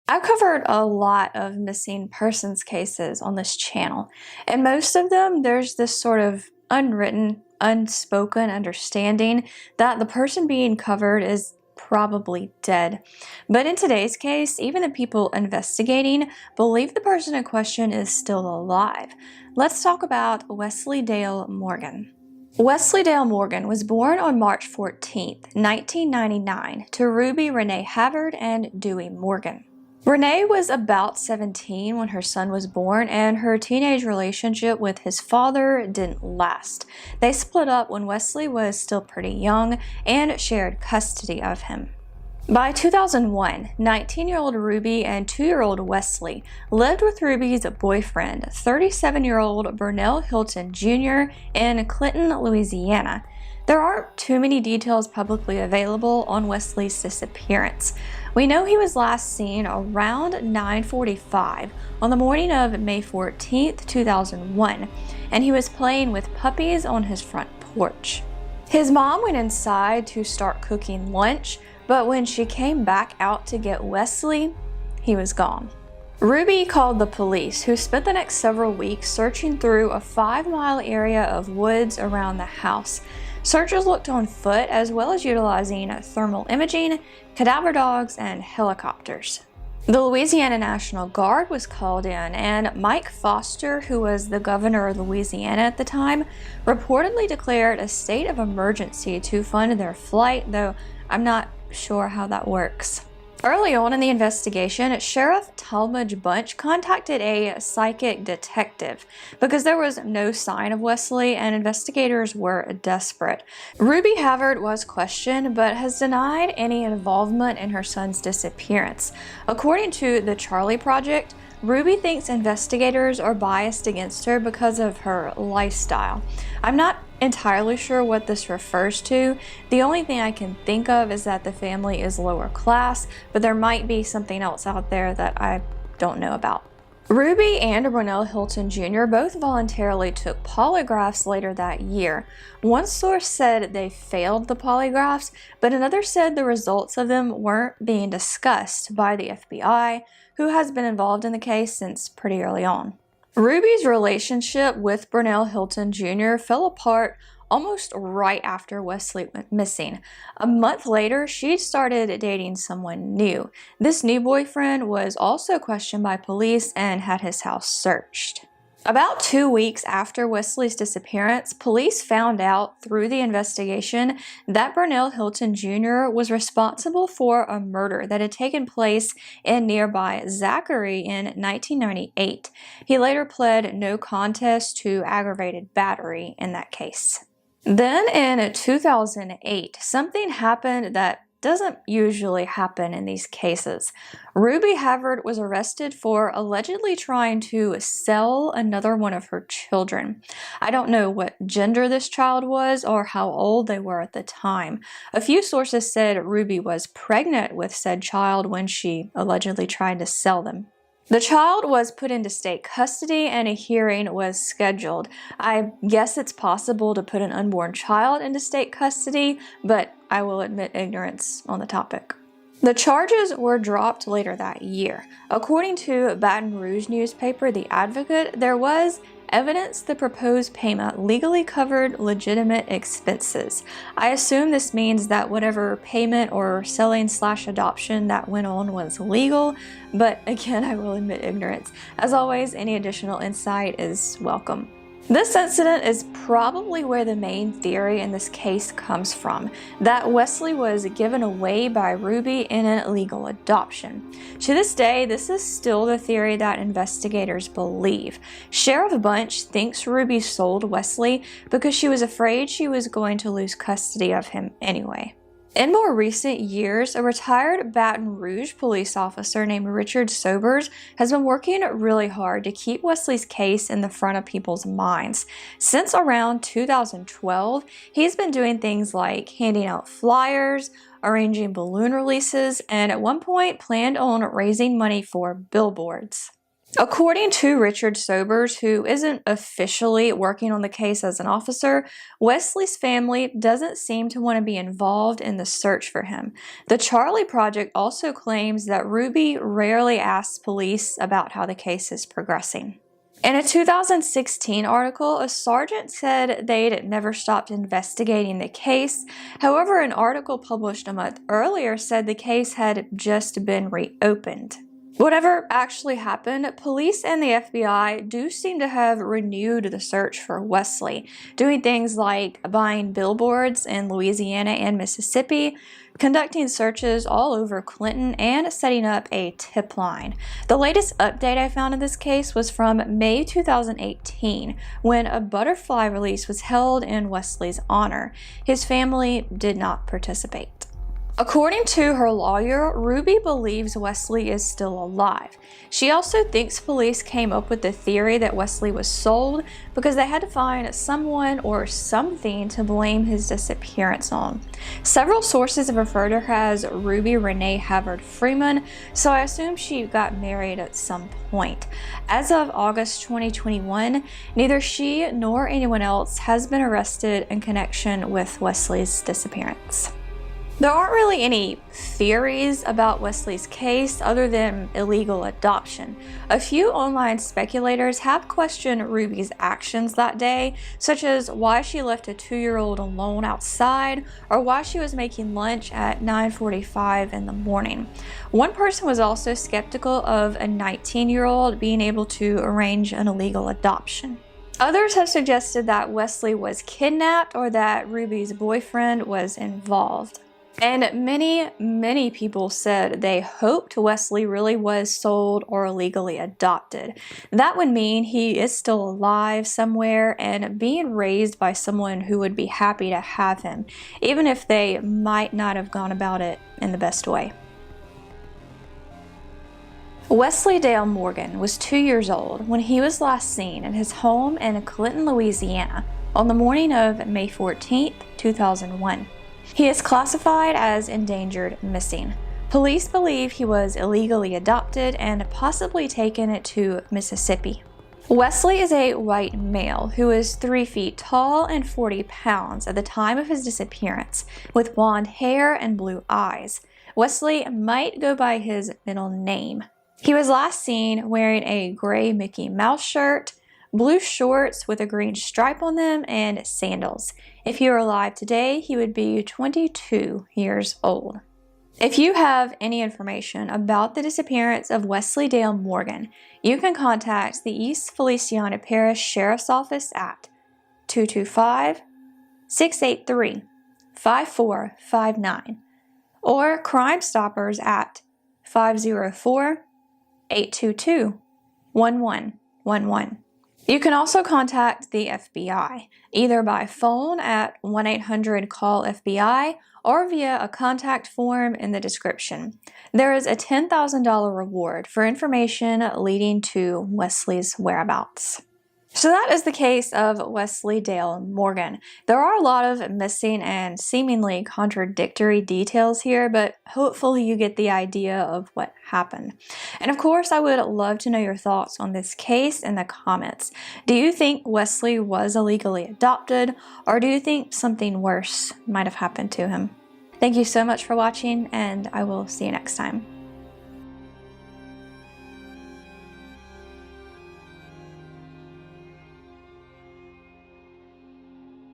I've covered a lot of missing persons cases on this channel, and most of them there's this sort of unwritten, unspoken understanding that the person being covered is probably dead. But in today's case, even the people investigating believe the person in question is still alive. Let's talk about Wesley Dale Morgan. Wesley Dale Morgan was born on March 14th, 1999, to Ruby Renee Havard and Dewey Morgan. Renee was about 17 when her son was born, and her teenage relationship with his father didn't last. They split up when Wesley was still pretty young and shared custody of him. By 2001, 19-year-old Ruby and 2-year-old Wesley lived with Ruby's boyfriend, 37-year-old Burnell Hilton Jr. in Clinton, Louisiana. There aren't too many details publicly available on Wesley's disappearance. We know he was last seen around 9:45 on the morning of May 14th, 2001, and he was playing with puppies on his front porch. His mom went inside to start cooking lunch, but when she came back out to get Wesley, he was gone. Ruby called the police, who spent the next several weeks searching through a 5-mile area of woods around the house. Searchers looked on foot as well as utilizing thermal imaging, cadaver dogs, and helicopters. The Louisiana National Guard was called in, and Mike Foster, who was the governor of Louisiana at the time, reportedly declared a state of emergency to fund their flight, though I'm not sure how that works. Early on in the investigation, Sheriff Talmadge Bunch contacted a psychic detective because there was no sign of Wesley and investigators were desperate. Ruby Havard was questioned but has denied any involvement in her son's disappearance. According to the Charlie Project, Ruby thinks investigators are biased against her because of her lifestyle. I'm not entirely sure what this refers to. The only thing I can think of is that the family is lower class, but there might be something else out there that I don't know about. Ruby and Burnell Hilton Jr. both voluntarily took polygraphs later that year. One source said they failed the polygraphs, but another said the results of them weren't being discussed by the FBI, who has been involved in the case since pretty early on. Ruby's relationship with Burnell Hilton Jr. fell apart almost right after Wesley went missing. A month later, she started dating someone new. This new boyfriend was also questioned by police and had his house searched. About 2 weeks after Wesley's disappearance, police found out through the investigation that Burnell Hilton Jr. was responsible for a murder that had taken place in nearby Zachary in 1998. He later pled no contest to aggravated battery in that case. Then in 2008, something happened that doesn't usually happen in these cases. Ruby Havard was arrested for allegedly trying to sell another one of her children. I don't know what gender this child was or how old they were at the time. A few sources said Ruby was pregnant with said child when she allegedly tried to sell them. The child was put into state custody and a hearing was scheduled. I guess it's possible to put an unborn child into state custody, but I will admit ignorance on the topic. The charges were dropped later that year. According to Baton Rouge newspaper The Advocate, there was evidence the proposed payment legally covered legitimate expenses. I assume this means that whatever payment or selling/adoption that went on was legal, but again, I will admit ignorance. As always, any additional insight is welcome. This incident is probably where the main theory in this case comes from, that Wesley was given away by Ruby in an illegal adoption. To this day, this is still the theory that investigators believe. Sheriff Bunch thinks Ruby sold Wesley because she was afraid she was going to lose custody of him anyway. In more recent years, a retired Baton Rouge police officer named Richard Sobers has been working really hard to keep Wesley's case in the front of people's minds. Since around 2012, he's been doing things like handing out flyers, arranging balloon releases, and at one point planned on raising money for billboards. According to Richard Sobers, who isn't officially working on the case as an officer, Wesley's family doesn't seem to want to be involved in the search for him. The Charlie Project also claims that Ruby rarely asks police about how the case is progressing. In a 2016 article, a sergeant said they'd never stopped investigating the case. However, an article published a month earlier said the case had just been reopened. Whatever actually happened, police and the FBI do seem to have renewed the search for Wesley, doing things like buying billboards in Louisiana and Mississippi, conducting searches all over Clinton, and setting up a tip line. The latest update I found in this case was from May 2018, when a butterfly release was held in Wesley's honor. His family did not participate. According to her lawyer, Ruby believes Wesley is still alive. She also thinks police came up with the theory that Wesley was sold because they had to find someone or something to blame his disappearance on. Several sources have referred to her as Ruby Renee Havard Freeman, so I assume she got married at some point. As of August 2021, neither she nor anyone else has been arrested in connection with Wesley's disappearance. There aren't really any theories about Wesley's case other than illegal adoption. A few online speculators have questioned Ruby's actions that day, such as why she left a 2-year-old alone outside or why she was making lunch at 9:45 in the morning. One person was also skeptical of a 19-year-old being able to arrange an illegal adoption. Others have suggested that Wesley was kidnapped or that Ruby's boyfriend was involved. And many people said they hoped Wesley really was sold or illegally adopted. That would mean he is still alive somewhere and being raised by someone who would be happy to have him, even if they might not have gone about it in the best way. Wesley Dale Morgan was 2 years old when he was last seen in his home in Clinton, Louisiana, on the morning of May 14, 2001. He is classified as endangered missing. Police believe he was illegally adopted and possibly taken to Mississippi. Wesley is a white male who is 3 feet tall and 40 pounds at the time of his disappearance, with blonde hair and blue eyes. Wesley might go by his middle name. He was last seen wearing a gray Mickey Mouse shirt, blue shorts with a green stripe on them, and sandals. If he were alive today, he would be 22 years old. If you have any information about the disappearance of Wesley Dale Morgan, you can contact the East Feliciana Parish Sheriff's Office at 225-683-5459 or Crime Stoppers at 504-822-1111. You can also contact the FBI, either by phone at 1-800-CALL-FBI or via a contact form in the description. There is a $10,000 reward for information leading to Wesley's whereabouts. So that is the case of Wesley Dale Morgan. There are a lot of missing and seemingly contradictory details here, but hopefully you get the idea of what happened. And of course, I would love to know your thoughts on this case in the comments. Do you think Wesley was illegally adopted, or do you think something worse might have happened to him? Thank you so much for watching, and I will see you next time.